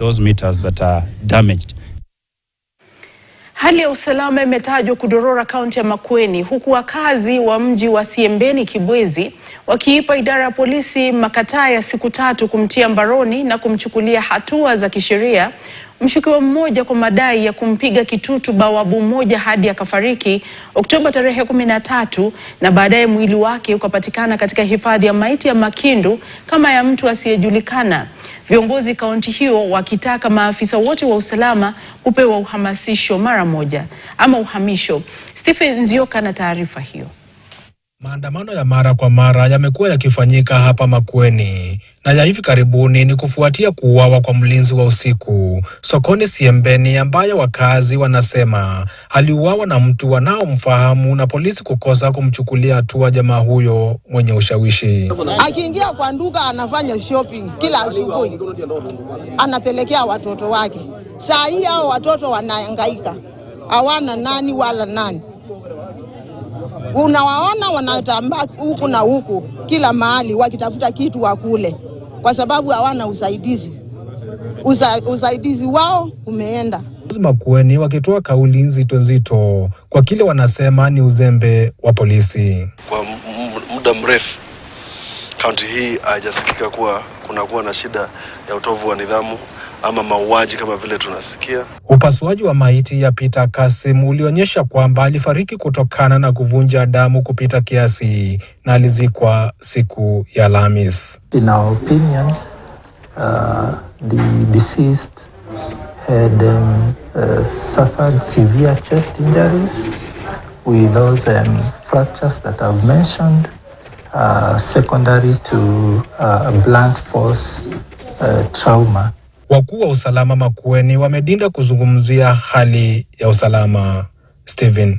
those meters that are damaged. Hali ya usalama imetajwa kudorora kaunti ya Makueni, huku wakazi wa mji wa Siembeni Kibwezi wakiipa idara ya polisi makataa ya siku 3 kumtia mbaroni na kumchukulia hatua za kisheria mshukiwa mmoja kwa madai ya kumpiga kitutu bawabu mmoja hadi akafariki Oktoba tarehe 13, na baadaye mwili wake ukapatikana katika hifadhi ya maiti ya Makindu kama ya mtu asiyejulikana. Viongozi kaunti hiyo wakitaka maafisa wote wa usalama kupewa uhamasisho mara moja ama uhamisho. Stephen Nzioka na taarifa hiyo. Maandamano ya mara kwa mara yamekuwa yakifanyika hapa Makueni, na ya hivi karibuni ni kufuatia kuuawa kwa mlinzi wa usiku sokoni Siembeni, ambaye wakazi wanasema aliuawa na mtu wanaomfahamu na polisi kukosa kumchukulia hatua jamaa huyo mwenye ushawishi. Akiingia kwa nduka anafanya shopping kila asubuhi, anapelekea watoto wake. Saa hii hao watoto wanahangaika, hawana nani wala nani. Unawaona wanatambaa huku na huku kila mahali wakitafuta kitu wakule, kwa sababu hawana usaidizi. Usaidizi wao umeenda. Makueni wakitoa kauli nzito kwa kile wanasema ni uzembe wa polisi. Kwa muda mrefu kaunti hii haijasikika kuwa kunakuwa na shida ya utovu wa nidhamu ama mauaji kama vile tunasikia. Upasuaji wa maiti ya Peter Kasim ulionyesha kwamba alifariki kutokana na kuvunja damu kupita kiasi na alizikwa siku ya Alhamisi. In our opinion, the deceased had suffered severe chest injuries with those fractures that I've mentioned, secondary to blunt force trauma. Wakuu wa usalama Makueni wamedinda kuzungumzia hali ya usalama. Steven.